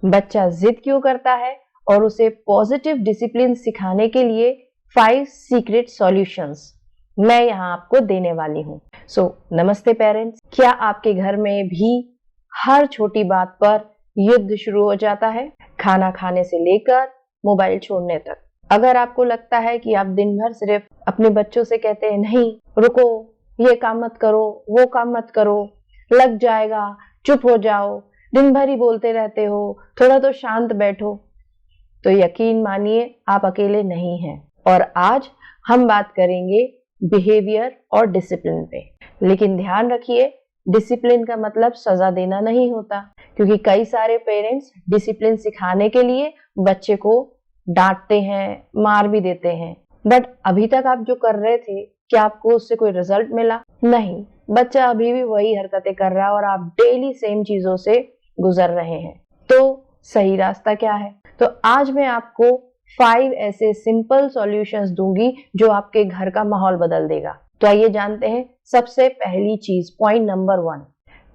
बच्चा जिद क्यों करता है और उसे पॉजिटिव डिसिप्लिन सिखाने के लिए 5 सीक्रेट सॉल्यूशंस मैं यहाँ आपको देने वाली हूँ। नमस्ते पेरेंट्स, क्या आपके घर में भी हर छोटी बात पर युद्ध शुरू हो जाता है, खाना खाने से लेकर मोबाइल छोड़ने तक? अगर आपको लगता है कि आप दिन भर सिर्फ अपने बच्चों से कहते हैं नहीं रुको, ये काम मत करो, वो काम मत करो, लग जाएगा, चुप हो जाओ, दिन भर ही बोलते रहते हो, थोड़ा तो शांत बैठो, तो यकीन मानिए आप अकेले नहीं हैं। और आज हम बात करेंगे बिहेवियर और डिसिप्लिन पे। लेकिन ध्यान रखिए, डिसिप्लिन का मतलब सजा देना नहीं होता, क्योंकि कई सारे पेरेंट्स डिसिप्लिन सिखाने के लिए बच्चे को डांटते हैं, मार भी देते हैं। बट अभी तक आप जो कर रहे थे, क्या आपको उससे कोई रिजल्ट मिला? नहीं, बच्चा अभी भी वही हरकतें कर रहा है और आप डेली सेम चीजों से गुजर रहे हैं। तो सही रास्ता क्या है? तो आज मैं आपको 5 ऐसे सिंपल सॉल्यूशंस दूंगी जो आपके घर का माहौल बदल देगा। तो आइए जानते हैं। सबसे पहली चीज, point number 1,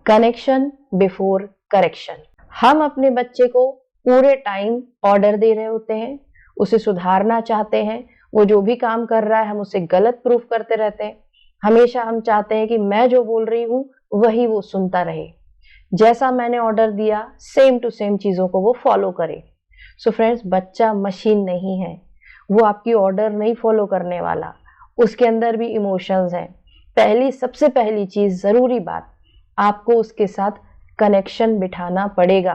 connection before correction. हम अपने बच्चे को पूरे टाइम ऑर्डर दे रहे होते हैं, उसे सुधारना चाहते हैं, वो जो भी काम कर रहा है हम उसे गलत प्रूफ करते रहते हैं। हमेशा हम चाहते हैं कि मैं जो बोल रही हूँ वही वो सुनता रहे, जैसा मैंने ऑर्डर दिया सेम टू सेम चीजों को वो फॉलो करे। सो फ्रेंड्स, बच्चा मशीन नहीं है, वो आपकी ऑर्डर नहीं फॉलो करने वाला, उसके अंदर भी इमोशंस हैं। सबसे पहली चीज, जरूरी बात, आपको उसके साथ कनेक्शन बिठाना पड़ेगा।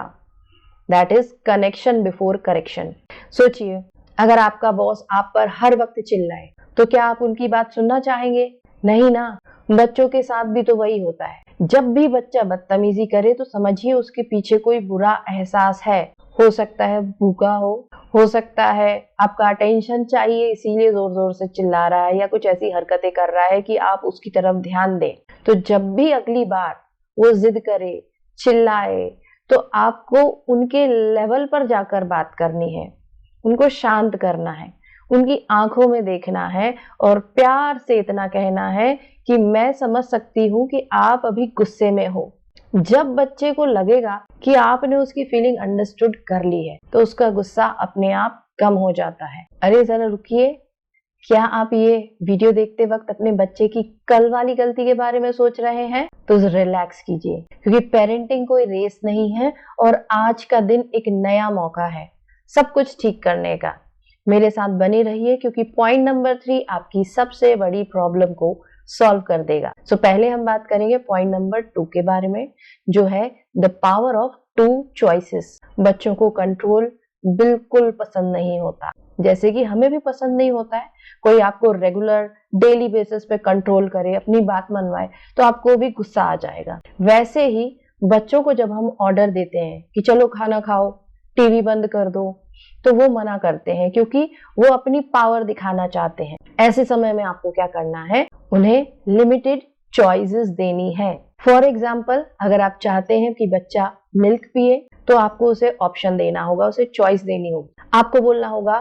That is connection before correction. सोचिए, अगर आपका बॉस आप पर हर वक्त चिल्लाए तो क्या आप उनकी बात सुनना चाहेंगे? नहीं ना। बच्चों के साथ भी तो वही होता है। जब भी बच्चा बदतमीजी करे तो समझिए उसके पीछे कोई बुरा एहसास है। हो सकता है भूखा हो सकता है आपका अटेंशन चाहिए इसीलिए जोर जोर से चिल्ला रहा है, या कुछ ऐसी हरकतें कर रहा है कि आप उसकी तरफ ध्यान दें। तो जब भी अगली बार वो जिद करे, चिल्लाए, तो आपको उनके लेवल पर जाकर बात करनी है, उनको शांत करना है, उनकी आंखों में देखना है और प्यार से इतना कहना है कि मैं समझ सकती हूँ कि आप अभी गुस्से में हो। जब बच्चे को लगेगा कि आपने उसकी फीलिंग अंडरस्टूड कर ली है तो उसका गुस्सा अपने आप कम हो जाता है। अरे जरा रुकिए, क्या आप ये वीडियो देखते वक्त अपने बच्चे की कल वाली गलती के बारे में सोच रहे हैं? तो रिलैक्स कीजिए, क्योंकि पेरेंटिंग कोई रेस नहीं है और आज का दिन एक नया मौका है सब कुछ ठीक करने का। मेरे साथ बने रहिए, क्योंकि पॉइंट नंबर 3 आपकी सबसे बड़ी प्रॉब्लम को सॉल्व कर देगा। पहले हम बात करेंगे पॉइंट नंबर 2 के बारे में, जो है द पावर ऑफ 2 चॉइसेस। बच्चों को कंट्रोल बिल्कुल पसंद नहीं होता, जैसे कि हमें भी पसंद नहीं होता है कोई आपको रेगुलर डेली बेसिस पे कंट्रोल करे, अपनी बात मनवाए, तो आपको भी गुस्सा आ जाएगा। वैसे ही बच्चों को जब हम ऑर्डर देते हैं कि चलो खाना खाओ, टीवी बंद कर दो, तो वो मना करते हैं क्योंकि वो अपनी पावर दिखाना चाहते हैं। ऐसे समय में आपको क्या करना है? उन्हें लिमिटेड चॉइसेस देनी है। फॉर एग्जाम्पल, अगर आप चाहते हैं कि बच्चा मिल्क पिए तो आपको उसे ऑप्शन देना होगा, उसे चॉइस देनी होगी। आपको बोलना होगा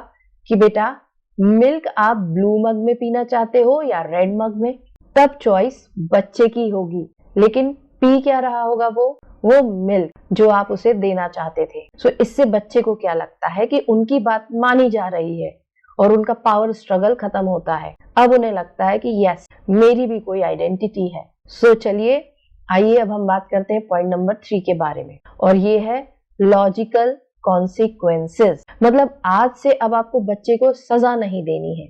कि बेटा मिल्क आप ब्लू मग में पीना चाहते हो या रेड मग में। तब चॉइस बच्चे की होगी, लेकिन पी क्या रहा होगा वो मिल्क जो आप उसे देना चाहते थे। इससे बच्चे को क्या लगता है कि उनकी बात मानी जा रही है और उनका पावर स्ट्रगल खत्म होता है। अब उन्हें लगता है कि यस, मेरी भी कोई आइडेंटिटी है। चलिए आइए अब हम बात करते हैं पॉइंट नंबर 3 के बारे में, और ये है लॉजिकल कॉन्सिक्वेंसेस। मतलब आज से अब आपको बच्चे को सजा नहीं देनी है,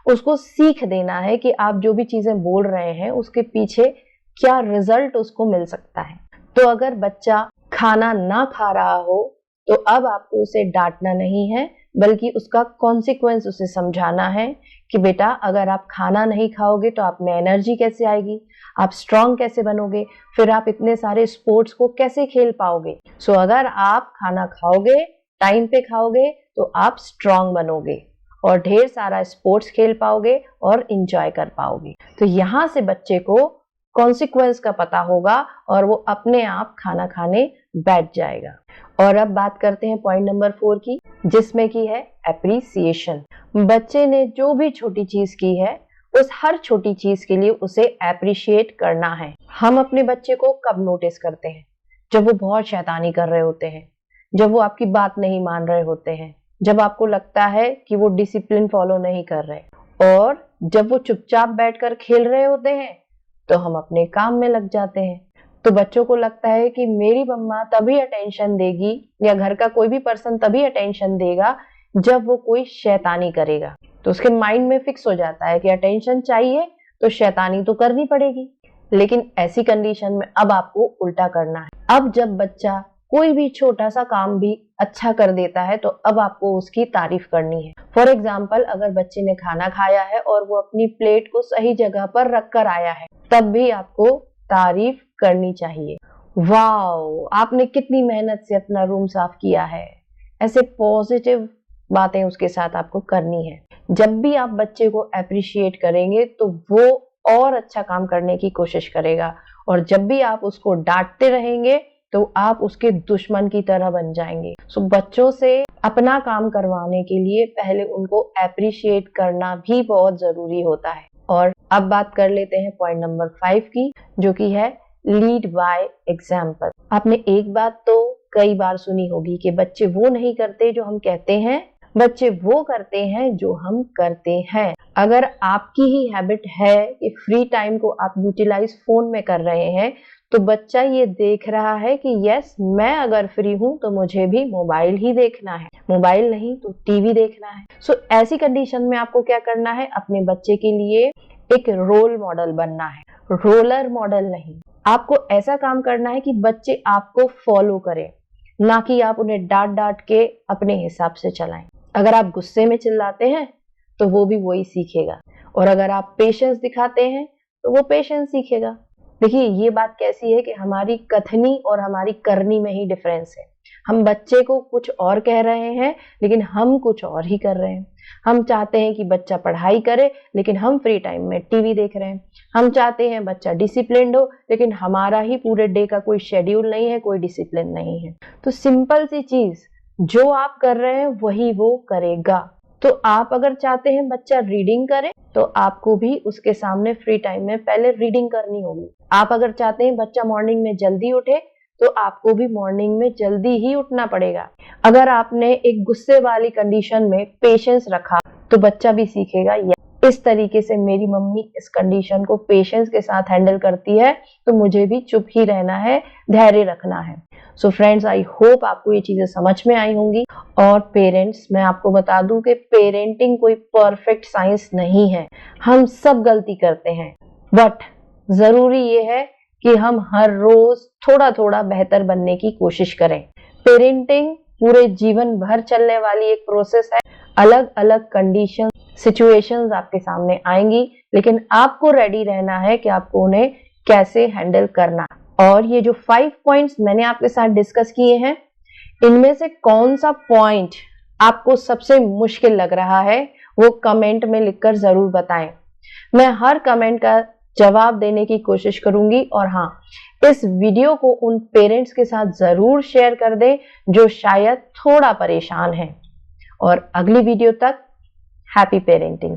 उसको सीख देना है कि आप जो भी चीजें बोल रहे हैं उसके पीछे क्या रिजल्ट उसको मिल सकता है। तो अगर बच्चा खाना ना खा रहा हो तो अब आपको उसे डांटना नहीं है, बल्कि उसका कॉन्सिक्वेंस उसे समझाना है कि बेटा अगर आप खाना नहीं खाओगे तो आप में एनर्जी कैसे आएगी, आप स्ट्रांग कैसे बनोगे, फिर आप इतने सारे स्पोर्ट्स को कैसे खेल पाओगे। अगर आप खाना खाओगे, टाइम पे खाओगे, तो आप स्ट्रांग बनोगे और ढेर सारा स्पोर्ट्स खेल पाओगे और इंजॉय कर पाओगे। तो यहाँ से बच्चे को कॉन्सिक्वेंस का पता होगा और वो अपने आप खाना खाने बैठ जाएगा। और अब बात करते हैं पॉइंट नंबर 4 की, जिसमें की है एप्रिसिएशन। बच्चे ने जो भी छोटी चीज की है, उस हर छोटी चीज के लिए उसे एप्रिशिएट करना है। हम अपने बच्चे को कब नोटिस करते हैं? जब वो बहुत शैतानी कर रहे होते हैं, जब वो आपकी बात नहीं मान रहे होते हैं, जब आपको लगता है कि वो डिसिप्लिन फॉलो नहीं कर रहे, और जब वो चुपचाप बैठकर खेल रहे होते हैं तो हम अपने काम में लग जाते हैं। तो बच्चों को लगता है कि मेरी मम्मा तभी अटेंशन देगी या घर का कोई भी पर्सन तभी अटेंशन देगा जब वो कोई शैतानी करेगा। तो उसके माइंड में फिक्स हो जाता है कि अटेंशन चाहिए तो शैतानी तो करनी पड़ेगी। लेकिन ऐसी कंडीशन में अब आपको उल्टा करना है। अब जब बच्चा कोई भी छोटा सा काम भी अच्छा कर देता है तो अब आपको उसकी तारीफ करनी है। फॉर एग्जाम्पल, अगर बच्चे ने खाना खाया है और वो अपनी प्लेट को सही जगह पर रख कर आया है, तब भी आपको तारीफ करनी चाहिए। वाओ, आपने कितनी मेहनत से अपना रूम साफ किया है। ऐसे पॉजिटिव बातें उसके साथ आपको करनी है। जब भी आप बच्चे को अप्रिशिएट करेंगे तो वो और अच्छा काम करने की कोशिश करेगा, और जब भी आप उसको डांटते रहेंगे तो आप उसके दुश्मन की तरह बन जाएंगे। सो बच्चों से अपना काम करवाने के लिए पहले उनको अप्रिशिएट करना भी बहुत जरूरी होता है। और अब बात कर लेते हैं पॉइंट नंबर 5 की, जो कि है लीड बाय एग्जाम्पल। आपने एक बात तो कई बार सुनी होगी कि बच्चे वो नहीं करते जो हम कहते हैं, बच्चे वो करते हैं जो हम करते हैं। अगर आपकी ही हैबिट है कि फ्री टाइम को आप यूटिलाइज फोन में कर रहे हैं, तो बच्चा ये देख रहा है कि यस, मैं अगर फ्री हूं तो मुझे भी मोबाइल ही देखना है, मोबाइल नहीं तो टीवी देखना है। सो ऐसी कंडीशन में आपको क्या करना है, अपने बच्चे के लिए एक रोल मॉडल बनना है, रोलर मॉडल नहीं। आपको ऐसा काम करना है कि बच्चे आपको फॉलो करें, ना कि आप उन्हें डांट डांट के अपने हिसाब से चलाएं। अगर आप गुस्से में चिल्लाते हैं तो वो भी वही सीखेगा, और अगर आप पेशेंस दिखाते हैं तो वो पेशेंस सीखेगा। देखिए, ये बात कैसी है कि हमारी कथनी और हमारी करनी में ही डिफरेंस है। हम बच्चे को कुछ और कह रहे हैं लेकिन हम कुछ और ही कर रहे हैं। हम चाहते हैं कि बच्चा पढ़ाई करे लेकिन हम फ्री टाइम में टीवी देख रहे हैं। हम चाहते हैं बच्चा डिसिप्लिन्ड हो लेकिन हमारा ही पूरे डे का कोई शेड्यूल नहीं है, कोई डिसिप्लिन नहीं है। तो सिंपल सी चीज, जो आप कर रहे हैं वही वो करेगा। तो आप अगर चाहते हैं बच्चा रीडिंग करे तो आपको भी उसके सामने फ्री टाइम में पहले रीडिंग करनी होगी। आप अगर चाहते हैं बच्चा मॉर्निंग में जल्दी उठे तो आपको भी मॉर्निंग में जल्दी ही उठना पड़ेगा। अगर आपने एक गुस्से वाली कंडीशन में पेशेंस रखा तो बच्चा भी सीखेगा, इस तरीके से मेरी मम्मी इस कंडीशन को पेशेंस के साथ हैंडल करती है तो मुझे भी चुप ही रहना है, धैर्य रखना है। सो फ्रेंड्स, आई होप आपको ये चीजें समझ में आई होंगी। और पेरेंट्स, मैं आपको बता दूं कि पेरेंटिंग कोई परफेक्ट साइंस नहीं है। हम सब गलती करते हैं, बट जरूरी ये है कि हम हर रोज थोड़ा थोड़ा बेहतर बनने की कोशिश करें। पेरेंटिंग पूरे जीवन भर चलने वाली एक प्रोसेस है। अलग अलग कंडीशन, सिचुएशंस आपके सामने आएंगी, लेकिन आपको रेडी रहना है कि आपको उन्हें कैसे हैंडल करना। और ये जो 5 पॉइंट्स मैंने आपके साथ डिस्कस किए हैं, इनमें से कौन सा पॉइंट आपको सबसे मुश्किल लग रहा है वो कमेंट में लिखकर जरूर बताएं। मैं हर कमेंट का जवाब देने की कोशिश करूंगी। और हाँ, इस वीडियो को उन पेरेंट्स के साथ जरूर शेयर कर दें जो शायद थोड़ा परेशान हैं। और अगली वीडियो तक हैप्पी पेरेंटिंग।